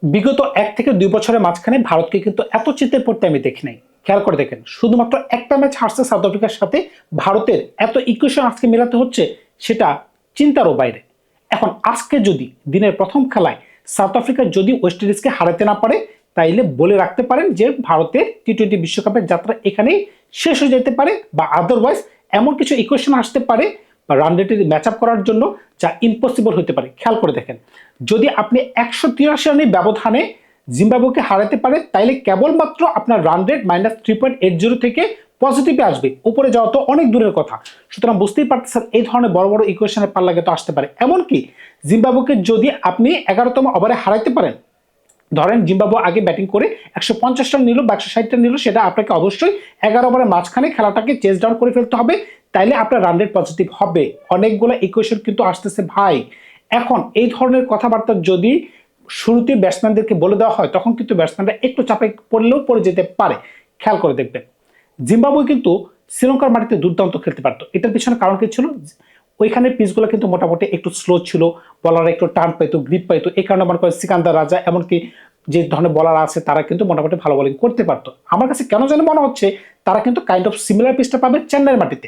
বিগত 1 থেকে 2 বছরের মাঝখানে ভারতকে কিন্তু এত চিন্তায় পড়তে আমি দেখি নাই। খেয়াল করে দেখেন, শুধুমাত্র একটা ম্যাচ হারছে সাউথ আফ্রিকার সাথে ভারতের এত ইকুয়েশন আজকে মেলাতে হচ্ছে, সেটা চিন্তারও বাইরে। এখন আজকে যদি দিনের প্রথম খেলায় সাউথ আফ্রিকা যদি ওয়েস্ট ইন্ডিজকে হারাতে না পারে, তাইলে বলে রাখতে পারেন যে ভারতের টি-20 বিশ্বকাপের যাত্রা এখানেই শেষ হয়ে যেতে পারে, বা আদারওয়াইজ এমন কিছু ইকুয়েশন আসতে পারে বা রান রেটের ম্যাচ আপ করার জন্য যা ইম্পসিবল হতে পারে। খেয়াল করে দেখেন, যদি আপনি 183 রানের ব্যবধানে জিম্বাবুকে হারাতে পারে, তাইলে কেবলমাত্র আপনার রান রেট -3.80 থেকে পজিটিভে আসবে, উপরে যাওয়া তো অনেক দূরের কথা। সুতরাং বুঝতেই পারতেছেন এই ধরনের বড় বড় ইকুয়েশনের পাল্লাগে তো আসতে পারে। এমনকি জিম্বাবুকে যদি আপনি 11তম ওভারে হারাইতে পারেন, ধরেন জিম্বাবু আগে ব্যাটিং করে 150 রান নিল বা 160 রান নিল, সেটা আপনাকে অবশ্যই 11 ওভারের মাঝখানে খেলাটাকে চেস ডাউন করে ফেলতে হবে, তাইলে আপনার রান রেট পজিটিভ হবে। অনেকগুলো ইকুয়েশন কিন্তু আসতেছে ভাই। এখন এই ধরনের কথাবার্তা যদি শুরুতে ব্যাটসম্যানদেরকে বলে দেওয়া হয়, তখন কিন্তু ব্যাটসম্যানরা একটু চাপে পড়লেও পড়ে যেতে পারে। খেয়াল করে দেখবেন, জিম্বাবুয়ে কিন্তু শ্রীলঙ্কার মাটিতে দুর্দান্ত খেলতে পারতো। এটার পিছনে কারণ কি ছিল? ওইখানে পিচগুলো কিন্তু মোটামুটি একটু স্লো ছিল, বলার একটু টার্ন পাইতো, গ্রিপ পাইতো। এই কারণে মনে করেন সিকান্দার রাজা এমনকি যে ধরনের বলার আছে তারা কিন্তু মোটামুটি ভালো বোলিং করতে পারতো। আমার কাছে কেন জানি মনে হচ্ছে তারা কিন্তু কাইন্ড অফ সিমিলার পিচটা পাবে চেন্নাইয়ের মাটিতে।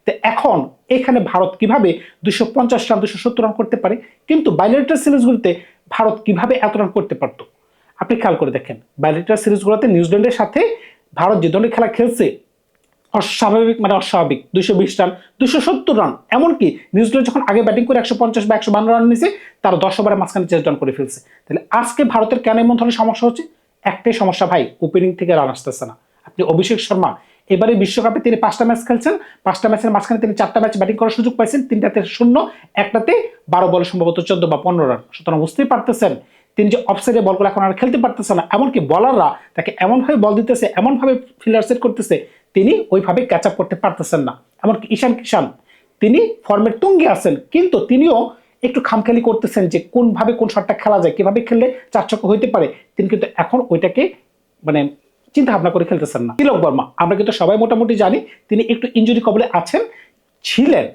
তো এখন এখানে ভারত কিভাবে 250 রান 270 রান করতে পারে, কিন্তু বাইলেটার সিরিজগুলোতে ভারত কিভাবে এত রান করতে পারতো আপনি খেয়াল করে দেখেন। বাইলেটার সিরিজগুলোতে নিউজিল্যান্ডের সাথে ভারত যে ধরনের খেলা খেলছে, অস্বাভাবিক মানে অস্বাভাবিক। 220 রান 270 রান, এমনকি নিউজিল্যান্ড যখন আগে ব্যাটিং করে 150 বা 152 রান নিয়েছে, তারা 10 ওভারের মাঝখানে চেস ডাউন করে ফেলছে। তাহলে আজকে ভারতের কেন এমন ধরনের সমস্যা হচ্ছে? একটাই সমস্যা ভাই, ওপেনিং থেকে রান আসতেছে না। আপনি অভিষেক শর্মা এবারে বিশ্বকাপে তিনি 5টা ম্যাচ খেলছেন, 5টা ম্যাচের মাঝখানে তিনি 4টা ম্যাচ ব্যাটিং করার সুযোগ পাইছেন, 3টাতে 0, একটাতে 12 বলে সম্ভবত 14 বা 15 রান। সুতরাং বুঝতেই পারতেছেন তিনি যে অফসাইডে বলগুলো এখন আর খেলতে পারতেছে না। এমনকি বলাররা তাকে এমনভাবে বল দিতেছে, এমনভাবে ফিল্ডার সেট করতেছে, তিনি ওইভাবে ক্যাচ আপ করতে পারতেছেন না। এমনকি ঈশান কিষান তিনি ফর্মের তুঙ্গে আছেন, কিন্তু তিনিও একটু খামখেয়ালি করতেছেন যে কোনভাবে কোন শটটা খেলা যায়, কিভাবে খেললে 4 ছক্কা হইতে পারে। তিনি কিন্তু এখন ওইটাকে মানে চিন্তা ভাবনা করে খেলতেছেন না। তিলক বর্মা আমরা কিন্তু সবাই মোটামুটি জানি তিনি একটু ইনজুরি কবলে আছেন, ছিলেন,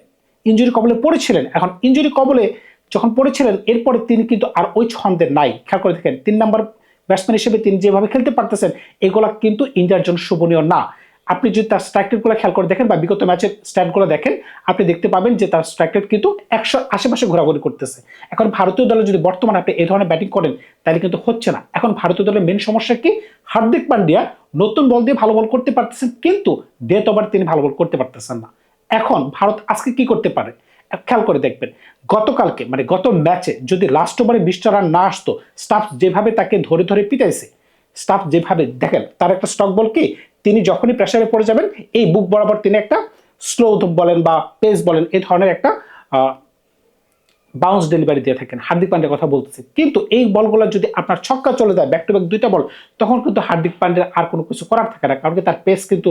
ইনজুরি কবলে পড়েছিলেন। এখন ইনজুরি কবলে যখন পড়েছিলেন, এরপরে তিনি কিন্তু আর ওই ছন্দে নাই। খেয়াল করে দেখেন 3 নম্বর ব্যাটসম্যান হিসেবে তিনি যেভাবে খেলতে পারতেছেন, এগুলা কিন্তু ইন্ডিয়ার জন্য শোভনীয় না। আপনি যদি তার স্ট্রাইক রেটগুলো খেয়াল করে দেখেন বা বিগত ম্যাচের স্ট্যাটগুলো দেখেন, আপনি দেখতে পাবেন যে তার স্ট্রাইক রেট কিন্তু 100 আশেপাশে ঘোরাঘুরি করতেছে। এখন ভারতীয় দলে যদি বর্তমানে আপনি এই ধরনের ব্যাটিং করেন, তাহলে কিন্তু হচ্ছে না। এখন ভারতীয় দলের মেন সমস্যা কি? হার্দিক পান্ডিয়া নতুন বল দিয়ে ভালো বল করতে পারতেছেন, কিন্তু ডেথ ওভার তিনি ভালো বল করতে পারতেছেন না। এখন ভারত আজকে কি করতে পারে খেয়াল করে দেখবেন। গতকালকে মানে গত ম্যাচে যদি লাস্ট ওভারে 20টা রান না আসতো, স্টাফ যেভাবে তাকে ধরে ধরে পিটাইছে, স্টাফ যেভাবে দেখেন, তার একটা স্টক বল কি, তিনি যখনই প্রেসারে পড়ে যাবেন এই বুক বরাবর তিনি একটা স্লো বলেন বা পেস বলেন, এই ধরনের একটা বাউন্স ডেলিভারি দিয়ে থাকেন। হার্দিক পান্ডিয়ার কথা বলতেছি, কিন্তু এই বলগুলো যদি আপনার ছক্কা চলে যায়, ব্যাক টু ব্যাক 2টা বল, তখন কিন্তু হার্দিক পান্ডিয়ার আর কোনো কিছু করার থাকে না, কারণ তার পেস কিন্তু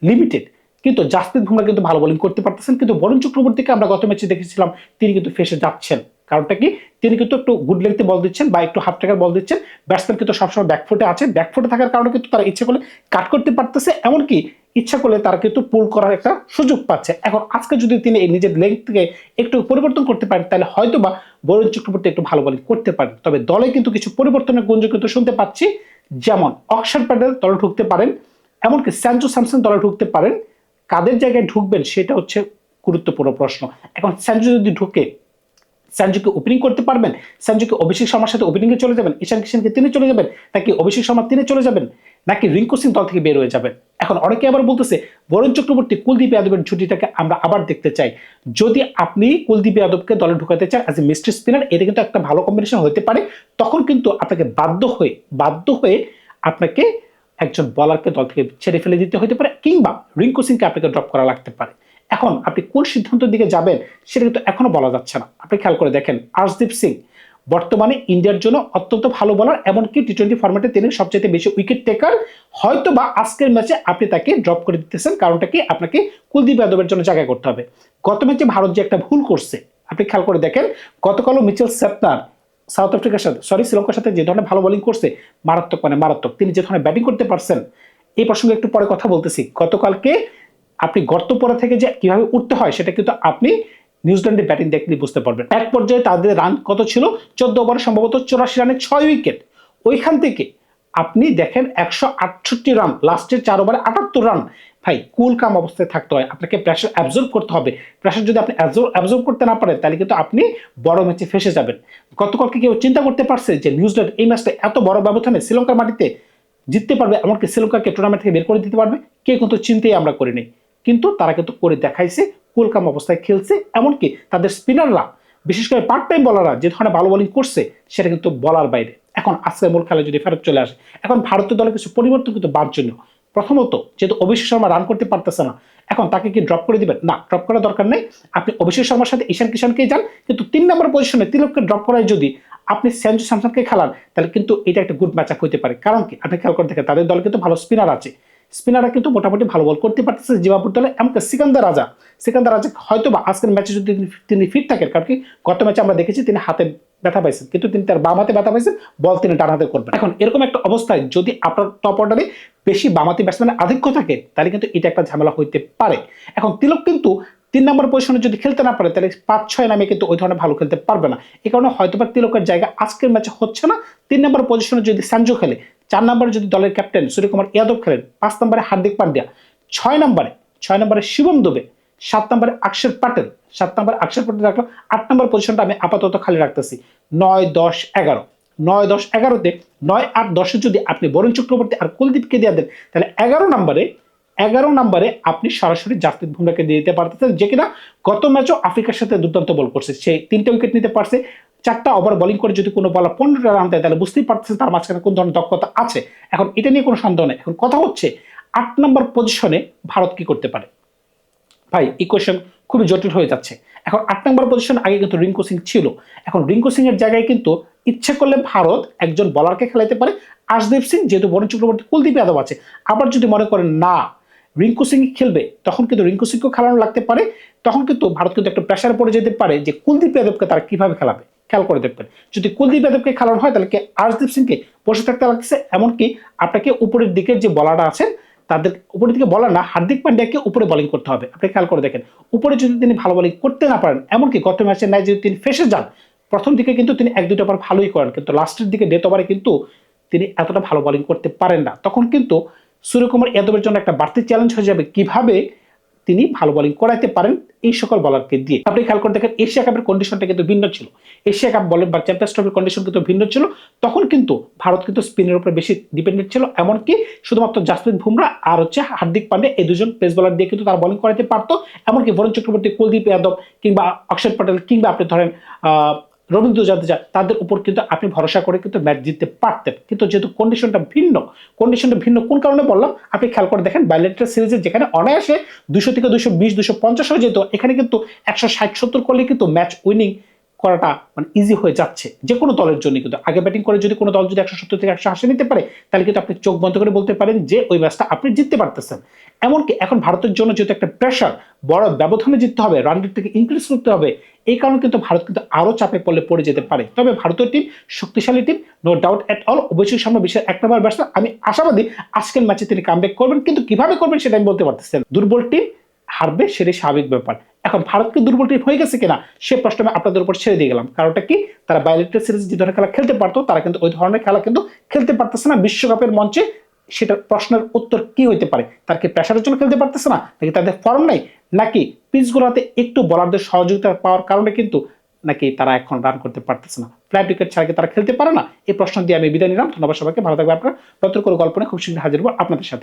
লিমিটেড। কিন্তু জাসপ্রীত বুমরা কিন্তু ভালো বোলিং করতে পারতেছেন, কিন্তু বরুণ চক্রবর্তীকে আমরা গত ম্যাচে দেখেছিলাম তিনি কিন্তু ফেসে যাচ্ছেন। কারণটা কি? তিনি কিন্তু একটু গুড লেন্থে বল দিচ্ছেন বা একটু হাফ ট্র্যাকার বল দিচ্ছেন। ব্যাটসম্যান কিন্তু সবসময় ব্যাকফুটে আছে, ব্যাকফুটে থাকার কারণে কিন্তু তারা ইচ্ছে করলে কাট করতে পারতেছে, এমনকি ইচ্ছা করলে তারা কিন্তু পুল করার একটা সুযোগ পাচ্ছে। এখন আজকে যদি তিনি নিজের লেন্থ থেকে একটু পরিবর্তন করতে পারেন, তাহলে হয়তো বা বরুণ চক্রবর্তী একটু ভালো বোলিং করতে পারেন। তবে দলে কিন্তু কিছু পরিবর্তনের গুঞ্জন কিন্তু শুনতে পাচ্ছি, যেমন অক্ষর প্যাটেল দলে ঢুকতে পারেন, এমনকি সঞ্জু স্যামসন দলে ঢুকতে পারেন। কাদের জায়গায় ঢুকবেন সেটা হচ্ছে গুরুত্বপূর্ণ প্রশ্ন। এখন সঞ্জু যদি ঢুকে, সঞ্জুকে ওপেনিং করতে পারবেন? সঞ্জুকে অভিষেক শর্মার সাথে ওপেনিং এ চলে যাবেন? ঈশান কিষানকে তিনি চলে যাবেন? নাকি অভিষেক শর্মা তিনি চলে যাবেন? নাকি রিঙ্কু সিং দল থেকে বের হয়ে যাবেন? এখন অনেকে আবার বলতেছে বরুণ চক্রবর্তী কুলদীপ যাদবের জুটিটাকে আমরা আবার দেখতে চাই। যদি আপনি কুলদীপ যাদবকে দলে ঢুকাতে চান অ্যাজ এ মিস্ট্রি স্পিনার, এটা কিন্তু একটা ভালো কম্বিনেশন হতে পারে। তখন কিন্তু আপনাকে বাধ্য হয়ে আপনাকে একজন বলারকে দল থেকে ছেড়ে ফেলে দিতে হতে পারে, কিংবা রিঙ্কু সিংকে আপনাকে ড্রপ করা লাগতে পারে। এখন আপনি কোন সিদ্ধান্তের দিকে যাবেন সেটা কিন্তু এখনো বলা যাচ্ছে না। আপনি খেয়াল করে দেখেন, আর্শদীপ সিং বর্তমানে ইন্ডিয়ার জন্য অত্যন্ত ভালো বলার, এমনকি টি-20 ফরম্যাটে তিনি সবচেয়ে বেশি উইকেট টেকার। হয়তো বা আজকের ম্যাচে আপনি তাকে ড্রপ করে দিতেছেন, কারণটা কি? আপনাকে কুলদীপ যাদবের জন্য জায়গা করতে হবে। গত ম্যাচে ভারত যে একটা ভুল করছে, আপনি খেয়াল করে দেখেন, গতকালও মিচেল সেপনার সাউথ আফ্রিকার সাথে শ্রীলঙ্কার সাথে যে ধরনের ভালো বোলিং করছে, মারাত্মক মানে মারাত্মক। তিনি যে ধরনের ব্যাটিং করতে পারছেন, এই প্রসঙ্গে একটু পরে কথা বলতেছি। গতকালকে আপনি গর্ত পড়া থেকে যে কিভাবে উঠতে হয় সেটা কিন্তু আপনি নিউজিল্যান্ডের ব্যাটিং দেখলে বুঝতে পারবেন। এক পর্যায়ে তাদের রান কত ছিল? 14 ওভারে সম্ভবত 84 রানে 6 উইকেট। ওইখান থেকে আপনি দেখেন 168 রান, লাস্টের 4 ওভারে 78 রান। ভাই কুল কাম অবস্থায় থাকতে হয়, আপনাকে প্রেশার অ্যাবজর্ব করতে হবে। প্রেশার যদি আপনি অ্যাবজর্ব করতে না পারেন তাহলে কিন্তু আপনি বড় ম্যাচে ফেসে যাবেন। গতকালকে কেউ চিন্তা করতে পারছে যে নিউজিল্যান্ড এই ম্যাচটা এত বড় ব্যবধানে শ্রীলঙ্কার মাটিতে জিততে পারবে, এমনকি শ্রীলঙ্কাকে টুর্নামেন্ট থেকে বের করে দিতে পারবে? কেউ কিন্তু চিন্তাই আমরা করিনি, কিন্তু তারা কিন্তু করে দেখাইছে। কুলকাম অবস্থায় খেলছে, এমনকি তাদের স্পিনাররা, বিশেষ করে পার্ট টাইম বলাররা যে ধরনের ভালো বোলিং করছে সেটা কিন্তু বলার বাইরে। এখন আজকের মূল খেলায় যদি ফেরত চলে আসে, এখন ভারতীয় দলের কিছু পরিবর্তন কিন্তু বাঞ্ছনীয়। প্রথমত, যেহেতু অভিষেক শর্মা রান করতে পারতেছে না, এখন তাকে কি ড্রপ করে দিবেন? না, ড্রপ করার দরকার নেই। আপনি অভিষেক শর্মার সাথে ঈশান কিষানকেই যান, কিন্তু 3 নম্বর পজিশনে তিলককে ড্রপ করায় যদি আপনি সঞ্জু স্যামসনকে খেলান তাহলে কিন্তু এটা একটা গুড ম্যাচ আপ হতে পারে। কারণ কি, আপনি খেয়াল করে দেখেন তাদের দলে কিন্তু ভালো স্পিনার আছে, স্পিনাররা কিন্তু মোটামুটি ভালো বল করতে পারতেছে জিম্বাবুর দলে। এমনকি সিকান্দার রাজা হয়তো বা আজকের ম্যাচে যদি তিনি ফিট থাকেন, কারণ কি গত ম্যাচে আমরা দেখেছি তিনি হাতে ব্যথা পাইছেন, কিন্তু তিনি তার বাম হাতে ব্যথা পাইছেন, বল তিনি ডান হাতে করবেন। এখন এরকম একটা অবস্থায় যদি আপনার টপ অর্ডারে বেশি বামাতি ব্যাটসম্যানের আধিক্য থাকে তাহলে কিন্তু এটা একটা ঝামেলা হইতে পারে। এখন তিলক কিন্তু 3 নম্বর পজিশনে যদি খেলতে না পারে তাহলে 5-6 নামে কিন্তু ওই ধরনের ভালো খেলতে পারবে না। এই কারণে হয়তো বা তিলকের জায়গা আজকের ম্যাচে হচ্ছে না। 3 নম্বর পজিশনে যদি সঞ্জু খেলে, 4 নম্বরে যদি দলের ক্যাপ্টেন সূর্যকুমার যাদব খেলেন, 5 নম্বরে হার্দিক পান্ডিয়া, 6 নম্বরে শিবম দুবে, 7 নম্বরে অক্ষর প্যাটেল, 7 নম্বরে অক্ষর প্যাটেল রাখলাম। 8 নম্বর পজিশনটা আমি আপাতত খালি রাখতেছি। 9, 10, 11, 9, 10, 11তে 9, 8, 10 যদি আপনি বরুণ চক্রবর্তী আর কুলদীপকে দিয়ে দেন তাহলে 11 নম্বরে আপনি সরাসরি জাসপ্রীত বুমরাহকে দিয়ে দিতে পারতেছেন, যে কিনা গত ম্যাচও আফ্রিকার সাথে দুর্দান্ত বল করছে। সে 3টে উইকেট নিতে পারছে, 4টা ওভার বোলিং করে যদি কোনো বলার 15টা রান দেয় তাহলে বুঝতেই পারতেছে তার মাঝখানে কোন ধরনের দক্ষতা আছে। এখন এটা নিয়ে কোনো সন্দেহ নেই। এখন কথা হচ্ছে 8 নম্বর পজিশনে ভারত কি করতে পারে? ভাই ইকুয়েশন খুবই জটিল হয়ে যাচ্ছে। এখন 8 নম্বর পজিশন আগে কিন্তু রিঙ্কু সিং ছিল, এখন রিঙ্কু সিং এর জায়গায় কিন্তু ইচ্ছে করলে ভারত একজন বলারকে খেলাইতে পারে, আশদীপ সিং, যেহেতু বরুণ চক্রবর্তী, কুলদীপ যাদব আছে। আবার যদি মনে করেন না রিঙ্কু সিং খেলবে, তখন কিন্তু রিঙ্কু সিংকেও খেলানো লাগতে পারে। তখন কিন্তু ভারত কিন্তু একটা প্রেশারে পড়ে যেতে পারে যে কুলদীপ যাদবকে তারা কিভাবে খেলাবে। খেয়াল করে দেখবেন, যদি কুলদীপ যাদবকে খেলানো হয় তাহলে কি আশদীপ সিংকে বসে থাকতে লাগছে, এমনকি আপনাকে উপরের দিকের যে বলাররা আছেন তাদের উপরের দিকে বলার না, হার্দিক পান্ডিয়াকে উপরে বোলিং করতে হবে। আপনি খেয়াল করে দেখেন, উপরে যদি তিনি ভালো বোলিং করতে না পারেন, এমনকি গত ম্যাচের ন্যায় যদি তিনি ফেসে যান, প্রথম দিকে কিন্তু তিনি 1-2টা ওভার ভালোই করেন, কিন্তু লাস্টের দিকে ডেথ ওভারে কিন্তু তিনি এতটা ভালো বোলিং করতে পারেন না। তখন কিন্তু সূর্যকুমার যাদবের জন্য একটা বাড়তি চ্যালেঞ্জ হয়ে যাবে কিভাবে তিনি ভালো বোলিং করাইতে পারেন এই সকল বলারকে দিয়ে। আপনি খেয়াল করে দেখেন এশিয়া কাপের কন্ডিশনটা কিন্তু ভিন্ন ছিল, এশিয়া কাপ বলেন বা চ্যাম্পিয়ন্স ট্রফির কন্ডিশন কিন্তু ভিন্ন ছিল। তখন কিন্তু ভারত কিন্তু স্পিনের উপরে বেশি ডিপেন্ডেন্ট ছিল, এমনকি শুধুমাত্র জাসপ্রীত বুমরাহ আর হার্দিক পান্ডে এই দুজন পেস বোলার দিয়ে কিন্তু তারা বোলিং করাতে পারতো। এমনকি বরুণ চক্রবর্তী, কুলদীপ যাদব কিংবা অক্ষর প্যাটেল কিংবা আপনি ধরেন রবীন্দ্র জাদেজা, তাদের উপর কিন্তু আপনি ভরসা করে কিন্তু ম্যাচ জিততে পারতেন। কিন্তু যেহেতু কন্ডিশনটা ভিন্ন কোন কারণে বললাম, আপনি খেয়াল করে দেখেন বাইলেটারাল সিরিজে যেখানে অনায়াসে 200 থেকে 220, 250 হয়ে যেত, এখানে কিন্তু 160-70 করলে কিন্তু ম্যাচ উইনিং করাটা মানে ইজি হয়ে যাচ্ছে যে কোনো দলের জন্য। কিন্তু আগে ব্যাটিং করে যদি কোনো দল যদি 170 থেকে 180 নিতে পারে তাহলে কিন্তু আপনি চোখ বন্ধ করে বলতে পারেন যে ওই ম্যাচটা আপনি জিততে পারতেছেন। এমনকি এখন ভারতের জন্য যেহেতু একটা প্রেশার, বড় ব্যবধানে জিততে হবে, রান রেট থেকে ইনক্রিজ করতে হবে, এই কারণে কিন্তু ভারত কিন্তু আরো চাপে পড়ে যেতে পারে। তবে ভারতীয় টিম শক্তিশালী team, no doubt at all. অবশ্যই সামনে বিশ্বের 1 নম্বর ব্যাটসম্যান, আমি আশাবাদী আজকের ম্যাচে তিনি কামব্যাক করবেন, কিন্তু কিভাবে করবেন সেটা আমি বলতে পারতেছি না। দুর্বল টিম হারবে, সেটাই স্বাভাবিক ব্যাপার। এখন ভারতকে দুর্বল টিম হয়ে গেছে কিনা সে প্রশ্ন আমি আপনাদের উপর ছেড়ে দিয়ে গেলাম। কারণটা কি, তারা বাইলেটারাল সিরিজ যে ধরনের খেলা খেলতে পারতো তারা কিন্তু ওই ধরনের খেলা কিন্তু খেলতে পারতেছে না বিশ্বকাপের মঞ্চে। সেটার প্রশ্নের উত্তর কি হইতে পারে? তার কি প্রেশারের জন্য খেলতে পারতেছে না, নাকি তাদের ফর্ম নাই, নাকি পিচগুলোতে একটু বলারদের সহযোগিতা পাওয়ার কারণে কিন্তু নাকি তারা এখন রান করতে পারতেছে না? ফ্ল্যাট উইকেট ছাড়া কি তারা খেলতে পারে না? এই প্রশ্ন দিয়ে আমি বিদায় নিলাম। ধন্যবাদ সবাইকে, ভালো থাকবে আপনারা। নতুন করে গল্প নিয়ে খুব শীঘ্রই হাজির হবো আপনাদের সাথে।